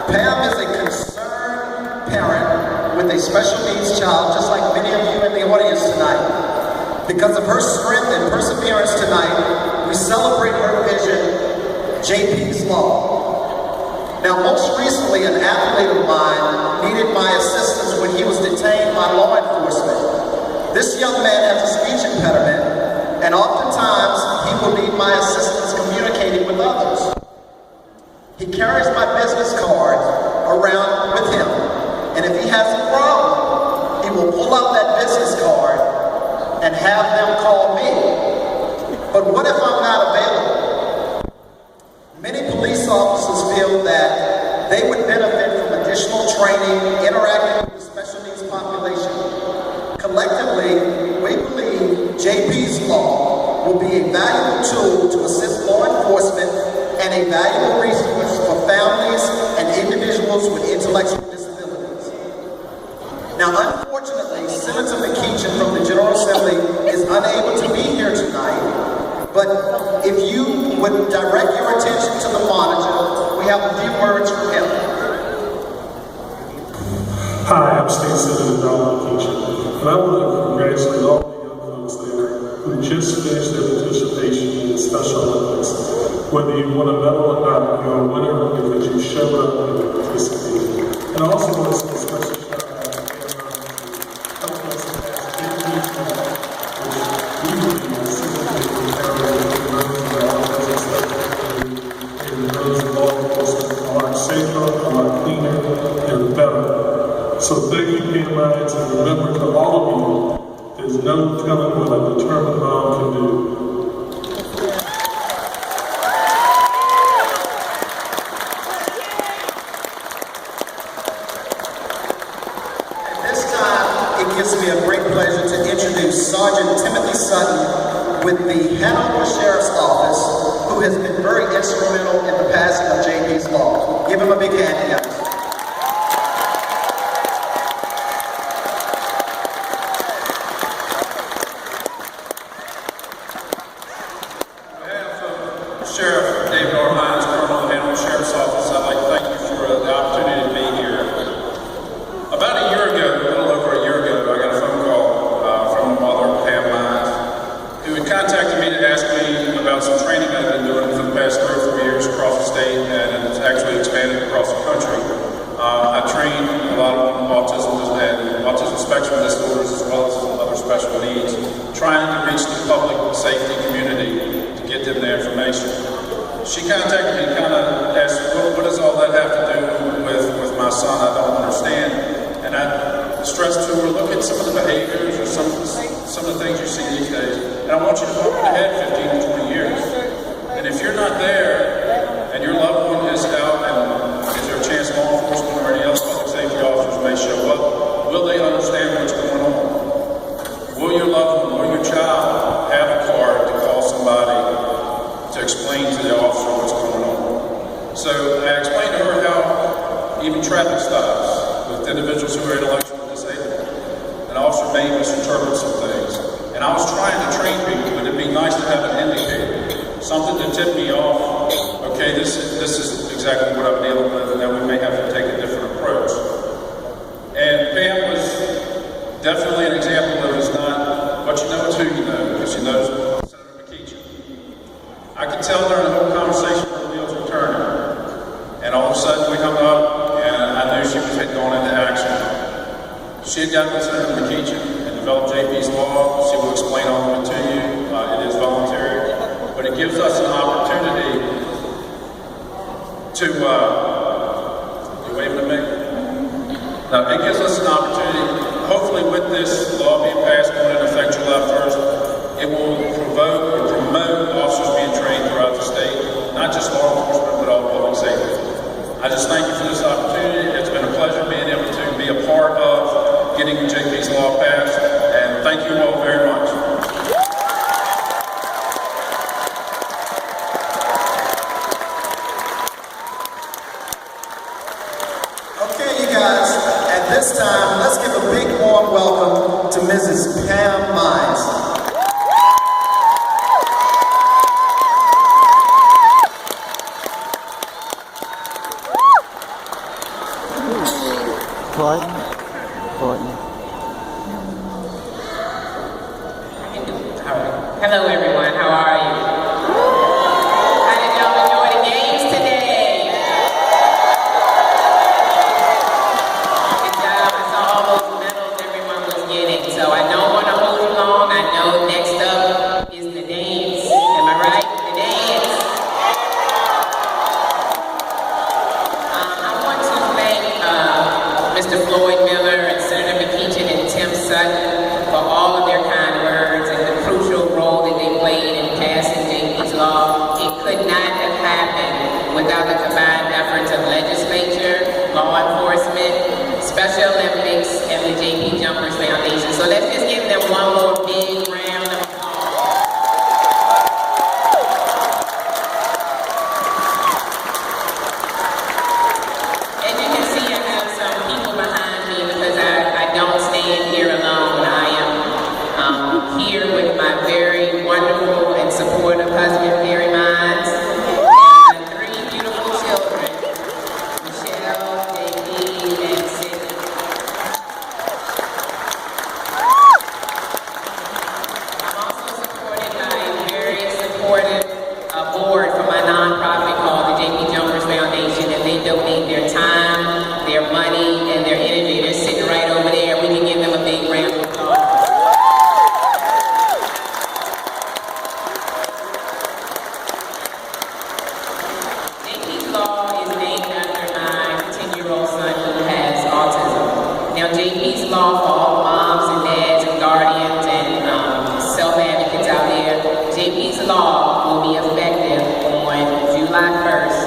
Pam is a concerned parent with a special needs child, just like many of you in the audience tonight. Because of her strength and perseverance tonight, we celebrate her vision, JP's Law. Now, most recently, an athlete of mine needed my assistance when he was detained by law enforcement. This young man has a speech impediment, and oftentimes he will need my assistance communicating with others. He carries my business card around with him, and if he has a problem, he will pull out that business card and have them call me. But what if I'm not available? Many police officers feel that they would benefit from additional training, interacting with the special needs population. Collectively, we believe JP's Law will be a valuable tool to assist law enforcement and a valuable resource for families and individuals with intellectual disabilities. Now, unfortunately, Senator McKeachin from the General Assembly is unable to be here tonight, but if you would direct your attention to the monitor, we have a few words from him. Hi, I'm State Senator Donald McKeachin, and I want to congratulate all the young folks there who just finished their participation in the Special Olympics. Whether you won a medal or not, you're a winner because you showed up and participated. And I also want to say a special shout out to help us pass 10 years now, which we believe is significantly parallel to those of our business and those of law enforcement a lot safer, a lot cleaner, and better. So thank you, Pam, and remember to all of you, there's no telling what a determined mom can do. Sergeant Timothy Sutton with the Hanover Sheriff's Office, who has been very instrumental in the passing of JP's Law. Give him a big hand, guys. On behalf of Sheriff David R. Hines, Colonel of the Hanover Sheriff's Office, I'd like to thank you for the opportunity to be here. About a year ago, a little over a year ago, I got a phone call contacted me to ask me about some training I've been doing for the past 3 or 4 years across the state, and it's actually expanded across the country. I train a lot of autism and autism spectrum disorders as well as other special needs, trying to reach the public safety community to get them the information. She contacted me and kind of asked, well, what does all that have to do with my son? I don't understand. And I stressed to her, look at some of the behaviors or some of the things you see these days. And I want you to look ahead 15 to 20 years. And if you're not there, and your loved one is out, and is there a chance law enforcement or any other public safety officers may show up, will they understand what's going on? Will your loved one or your child have a card to call somebody to explain to the officer what's going on? So I explained to her how even traffic stops with individuals who are intellectually disabled, an officer may misinterpret some things. And I was trying to train people, but it'd be nice to have an indicator, something to tip me off. Okay, this is exactly what I'm dealing with, and then we may have to take a different approach. And Pam was definitely an example that is not what you know, it's who you know, because she knows Senator McKeachin. I could tell during the whole conversation her wheels were turning, and all of a sudden we hung up, and I knew she had gone into action. She had gotten with Senator McKeachin and developed JP's Law. She will explain all of it to you. It is voluntary, but it gives us an opportunity to, you waving at me? No, it gives us an opportunity, hopefully with this law being passed, going into effect July 1st, it will promote officers being trained throughout the state, not just law enforcement, but all public safety. I just thank you for this opportunity. It's been a pleasure being able to be a part of getting JP's Law passed, and thank you all very much. Okay, you guys, at this time, let's give a big warm welcome to Mrs. Pam Mines. Hello everyone, how are you? How did y'all enjoy the games today? Good job, I saw all those medals everyone was getting, so I don't want to hold you long. I know next up is the dance, am I right? The dance. I want to thank Mr. Floyd Miller and Senator McEachin and Tim Sutton for all of their kind words and the crucial role that they played in passing JP's law. It could not have happened without the combined efforts of legislature, law enforcement, Special Olympics, and the JP Jumpers Foundation. So let's just give them one more big round of applause. As you can see, I have some people behind me because I don't stand here alone. I am here with my very wonderful and supportive husband, Barry Mines, and my three beautiful children, Michelle, JP, and Sydney. I'm also supported by a very supportive board for my nonprofit called the JP Jumpers Foundation, and they donate their time, their money, and their energy. They're sitting right over there. We can give them a big round of applause. JP's law is named after my 10-year-old son who has autism. Now, JP's law for all moms and dads and guardians and self-advocates out there, JP's law will be effective on July 1st,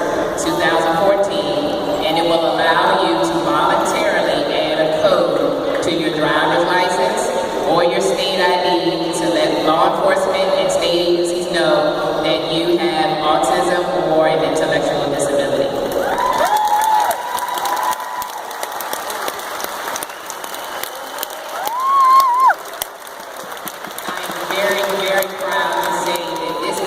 2014, and it will allow you to voluntarily add a code to your driver's license or your state ID to let law enforcement and state agencies know that you have autism or an intellectual disability. I am very, very proud to say that this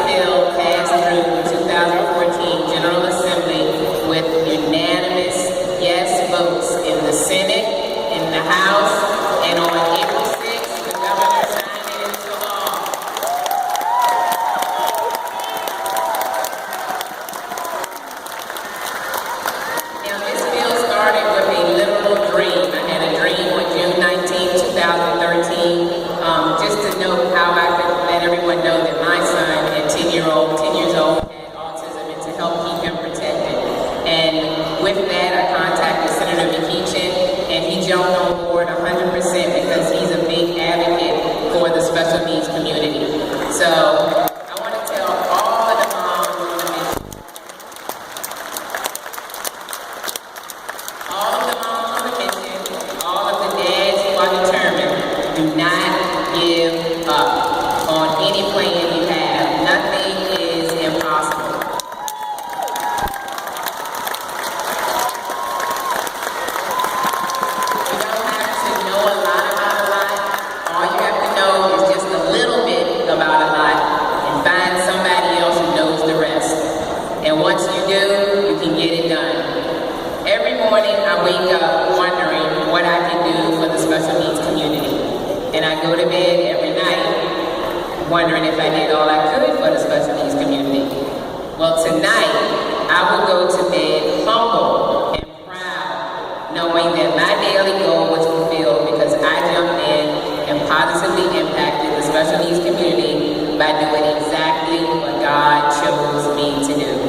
bill passed through 2014 General Assembly with unanimous yes votes in the Senate, in the House, and on April 6th, the governor signed it into law. Now, this bill started with a literal dream. I had a dream on June 19, 2013, just to know how I could let everyone know that my son, at 10 years old, had autism and to help keep him protected. And with that, I contacted Senator McEachin, and he jumped on board 100% because he's a big advocate for the special needs community. So I want to tell all of the moms on the mission, all of the moms on the mission, all of the dads who are determined, do not give up on any plan you have. Nothing is impossible. You don't have to know a lot about a lot. All you have to know is just a little bit about a lot and find somebody else who knows the rest. And once you do, you can get it done. Every morning I wake up wondering what I can do for the special needs community. And I go to bed every night wondering if I did all I could for the special needs community. Well, tonight, I will go to bed humble and proud, knowing that my daily goal was fulfilled because I jumped in and positively impacted the special needs community by doing exactly what God chose me to do.